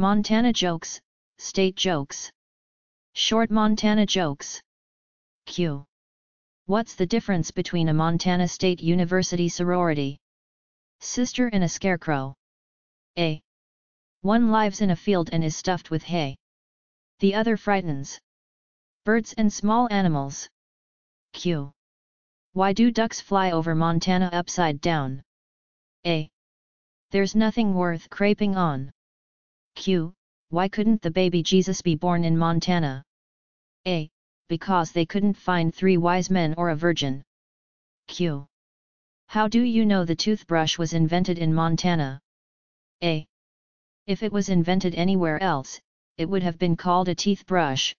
Montana jokes, state jokes. Short Montana jokes. Q. What's the difference between a Montana State University sorority sister and a scarecrow? A. One lives in a field and is stuffed with hay. The other frightens birds and small animals. Q. Why do ducks fly over Montana upside down? A. There's nothing worth craping on. Q. Why couldn't the baby Jesus be born in Montana? A. Because they couldn't find 3 wise men or a virgin. Q. How do you know the toothbrush was invented in Montana? A. If it was invented anywhere else, it would have been called a teeth brush.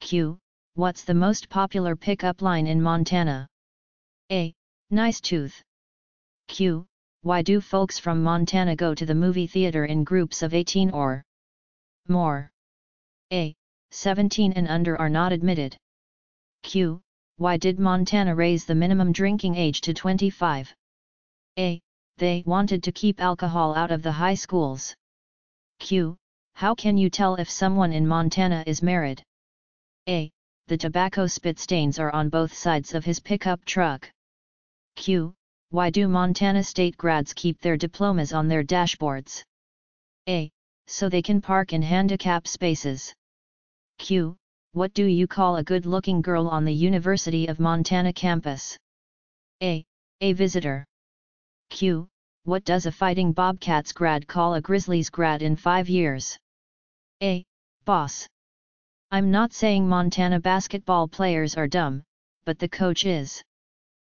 Q. What's the most popular pickup line in Montana? A. Nice tooth. Q. Why do folks from Montana go to the movie theater in groups of 18 or more? A. 17 and under are not admitted. Q. Why did Montana raise the minimum drinking age to 25? A. They wanted to keep alcohol out of the high schools. Q. How can you tell if someone in Montana is married? A. The tobacco spit stains are on both sides of his pickup truck. Q. Why do Montana State grads keep their diplomas on their dashboards? A. So they can park in handicap spaces. Q. What do you call a good-looking girl on the University of Montana campus? A. A visitor. Q. What does a Fighting Bobcats grad call a Grizzlies grad in 5 years? A. Boss. I'm not saying Montana basketball players are dumb, but the coach is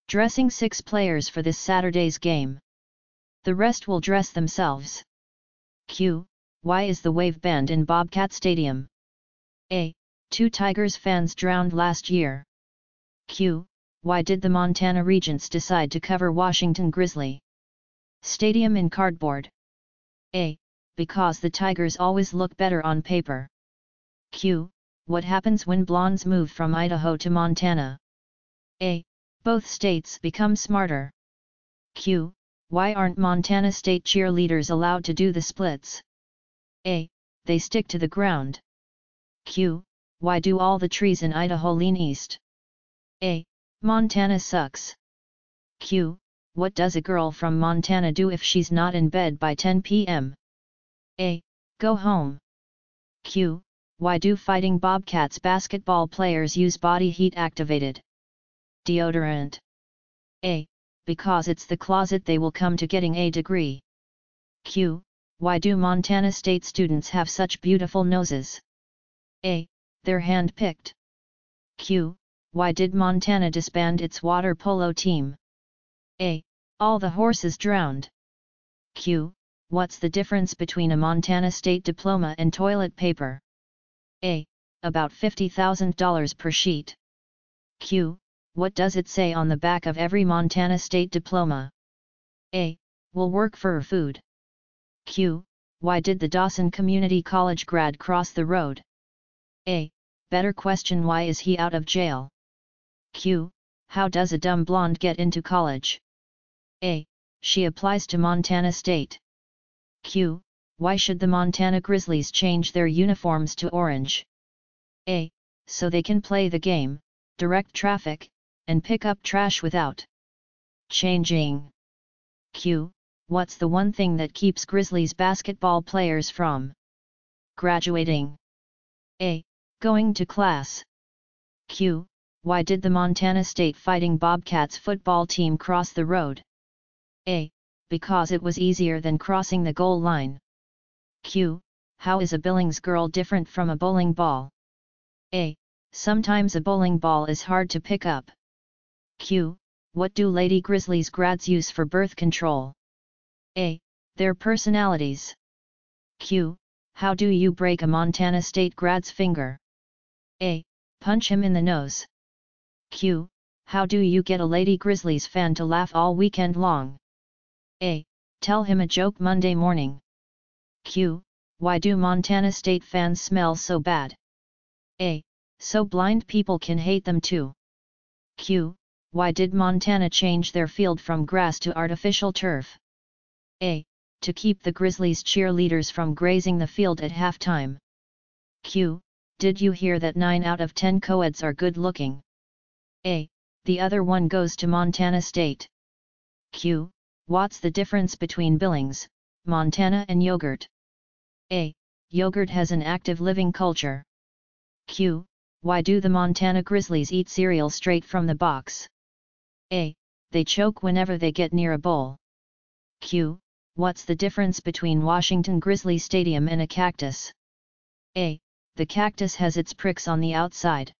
dressing 6 players for this Saturday's game. The rest will dress themselves. Q. Why is the wave banned in Bobcat Stadium? A. 2 Tigers fans drowned last year. Q. Why did the Montana Regents decide to cover Washington Grizzly Stadium in cardboard? A. Because the Tigers always look better on paper. Q. What happens when blondes move from Idaho to Montana? A. Both states become smarter. Q. Why aren't Montana State cheerleaders allowed to do the splits? A. They stick to the ground. Q. Why do all the trees in Idaho lean east? A. Montana sucks. Q. What does a girl from Montana do if she's not in bed by 10 p.m.? A. Go home. Q. Why do Fighting Bobcats basketball players use body heat activated deodorant? A. Because it's the closet they will come to getting a degree. Q. Why do Montana State students have such beautiful noses? A. They're hand-picked. Q. Why did Montana disband its water polo team? A. All the horses drowned. Q. What's the difference between a Montana State diploma and toilet paper? A. About $50,000 per sheet. Q. What does it say on the back of every Montana State diploma? A. Will work for food. Q. Why did the Dawson Community College grad cross the road? A. Better question, why is he out of jail? Q. How does a dumb blonde get into college? A. She applies to Montana State. Q. Why should the Montana Grizzlies change their uniforms to orange? A. So they can play the game, direct traffic, and pick up trash without changing. Q. What's the one thing that keeps Grizzlies basketball players from graduating? A. Going to class. Q. Why did the Montana State Fighting Bobcats football team cross the road? A. Because it was easier than crossing the goal line. Q. How is a Billings girl different from a bowling ball? A. Sometimes a bowling ball is hard to pick up. Q. What do Lady Grizzlies grads use for birth control? A. Their personalities. Q. How do you break a Montana State grad's finger? A. Punch him in the nose. Q. How do you get a Lady Grizzlies fan to laugh all weekend long? A. Tell him a joke Monday morning. Q. Why do Montana State fans smell so bad? A. So blind people can hate them too. Q. Why did Montana change their field from grass to artificial turf? A. to keep the Grizzlies cheerleaders from grazing the field at halftime. Q. Did you hear that 9 out of 10 co-eds are good looking? A. The other one goes to Montana State. Q. What's the difference between Billings, Montana and yogurt? A. Yogurt has an active living culture. Q. Why do the Montana Grizzlies eat cereal straight from the box? A. They choke whenever they get near a bowl. Q. What's the difference between Washington Grizzly Stadium and a cactus? A. The cactus has its pricks on the outside.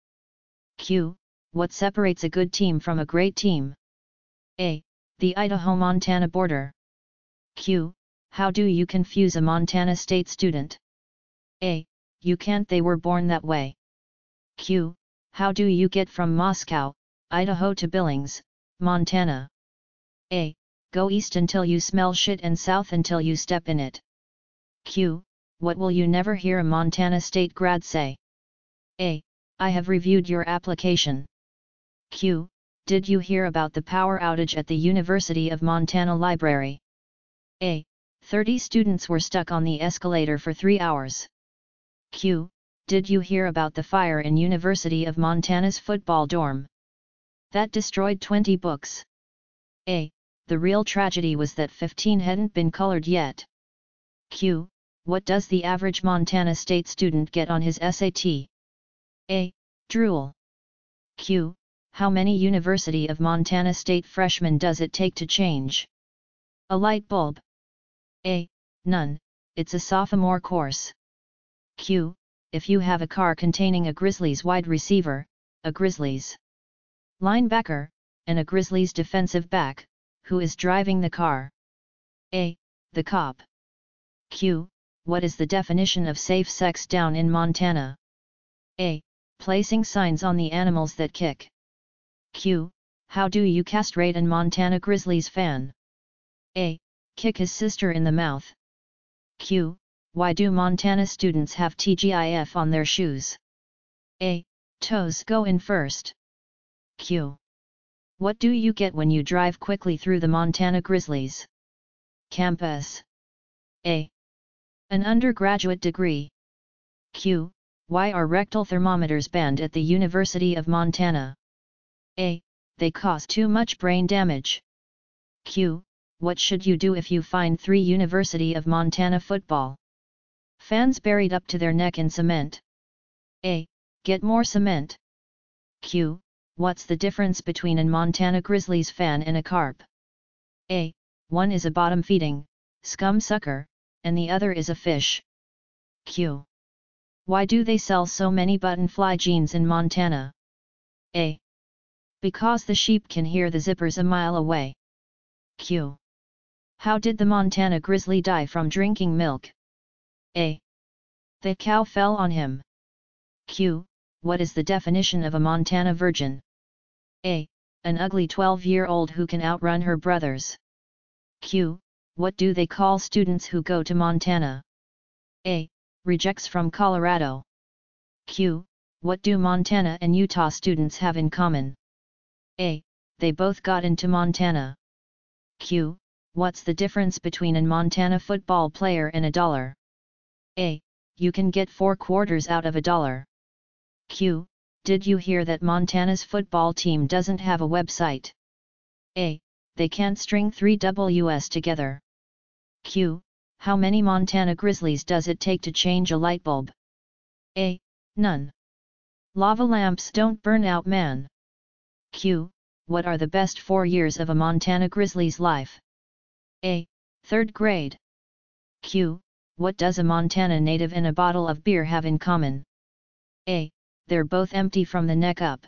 Q. What separates a good team from a great team? A. The Idaho-Montana border. Q. How do you confuse a Montana State student? A. You can't, they were born that way. Q. How do you get from Moscow, Idaho to Billings, Montana? A. Go east until you smell shit and south until you step in it. Q. What will you never hear a Montana State grad say? A. I have reviewed your application. Q. Did you hear about the power outage at the University of Montana Library? A. 30 students were stuck on the escalator for 3 hours. Q. Did you hear about the fire in University of Montana's football dorm? That destroyed 20 books. A. The real tragedy was that 15 hadn't been colored yet. Q. What does the average Montana State student get on his SAT? A. Drool. Q. How many University of Montana State freshmen does it take to change a light bulb? A. None, it's a sophomore course. Q. If you have a car containing a Grizzlies wide receiver, a Grizzlies linebacker, and a Grizzlies defensive back, who is driving the car? A. The cop. Q. What is the definition of safe sex down in Montana? A. Placing signs on the animals that kick. Q. How do you castrate an Montana Grizzlies fan? A. Kick his sister in the mouth. Q. Why do Montana students have TGIF on their shoes? A. Toes go in first. Q. What do you get when you drive quickly through the Montana Grizzlies campus? A. An undergraduate degree. Q. Why are rectal thermometers banned at the University of Montana? A. They cause too much brain damage. Q. What should you do if you find 3 University of Montana football fans buried up to their neck in cement? A. Get more cement. Q. What's the difference between a Montana Grizzlies fan and a carp? A. One is a bottom-feeding scum sucker, and the other is a fish. Q. Why do they sell so many buttonfly jeans in Montana? A. Because the sheep can hear the zippers a mile away. Q. How did the Montana Grizzly die from drinking milk? A. The cow fell on him. Q. What is the definition of a Montana virgin? A. An ugly 12-year-old who can outrun her brothers. Q. What do they call students who go to Montana? A. Rejects from Colorado. Q. What do Montana and Utah students have in common? A. They both got into Montana. Q. What's the difference between a Montana football player and a dollar? A. You can get 4 quarters out of a dollar. Q. Did you hear that Montana's football team doesn't have a website? A. They can't string 3 Ws together. Q. How many Montana Grizzlies does it take to change a light bulb? A. None. Lava lamps don't burn out, man. Q. What are the best 4 years of a Montana Grizzlies life? A. 3rd grade. Q. What does a Montana native and a bottle of beer have in common? A. They're both empty from the neck up.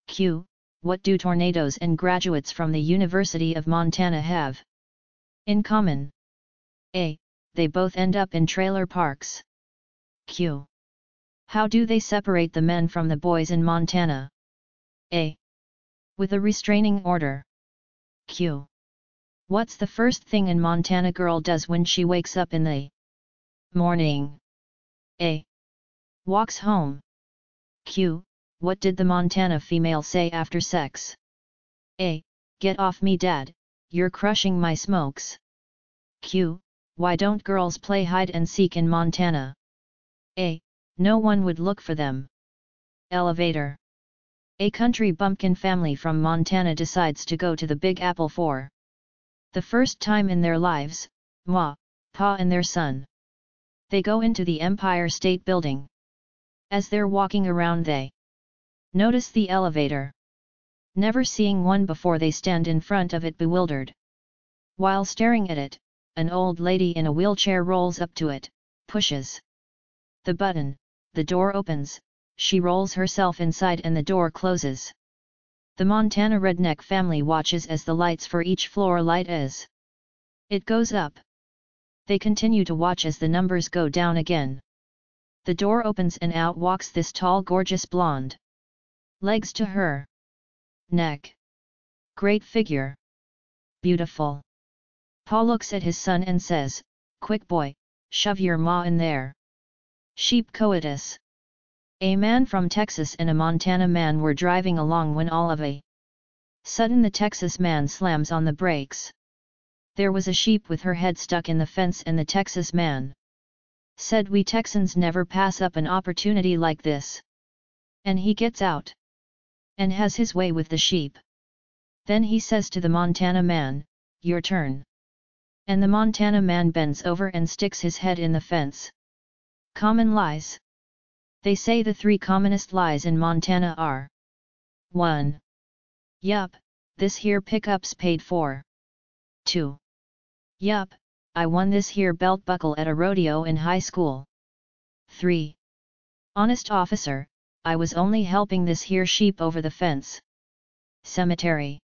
Q. What do tornadoes and graduates from the University of Montana have in common? A. They both end up in trailer parks. Q. How do they separate the men from the boys in Montana? A. With a restraining order. Q. What's the first thing a Montana girl does when she wakes up in the morning? A. Walks home. Q. What did the Montana female say after sex? A. Get off me, dad, you're crushing my smokes. Q. Why don't girls play hide and seek in Montana? A. No one would look for them. Elevator. A country bumpkin family from Montana decides to go to the Big Apple for the first time in their lives, Ma, Pa and their son. They go into the Empire State Building. As they're walking around they notice the elevator. Never seeing one before, they stand in front of it bewildered. While staring at it, an old lady in a wheelchair rolls up to it, pushes the button, the door opens, she rolls herself inside and the door closes. The Montana redneck family watches as the lights for each floor light as it goes up. They continue to watch as the numbers go down again. The door opens and out walks this tall, gorgeous blonde. Legs to her neck. Great figure. Beautiful. Pa looks at his son and says, "Quick boy, shove your ma in there." Sheep coitus. A man from Texas and a Montana man were driving along when all of a sudden the Texas man slams on the brakes. There was a sheep with her head stuck in the fence and the Texas man said, "We Texans never pass up an opportunity like this." And he gets out and has his way with the sheep. Then he says to the Montana man, "Your turn." And the Montana man bends over and sticks his head in the fence. Common lies. They say the 3 commonest lies in Montana are 1. Yup, this here pickup's paid for. 2. Yup, I won this here belt buckle at a rodeo in high school. 3. Honest officer, I was only helping this here sheep over the fence. Cemetery.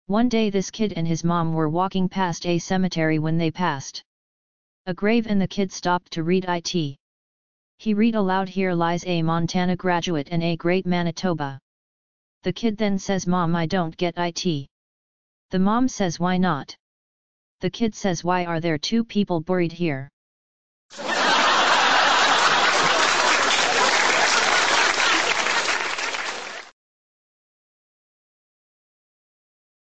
One day this kid and his mom were walking past a cemetery when they passed a grave and the kid stopped to read it. He read aloud, "Here lies a Montana graduate and a great Manitoba." The kid then says, "Mom, I don't get it." The mom says, "Why not?" The kid says, "Why are there 2 people buried here?"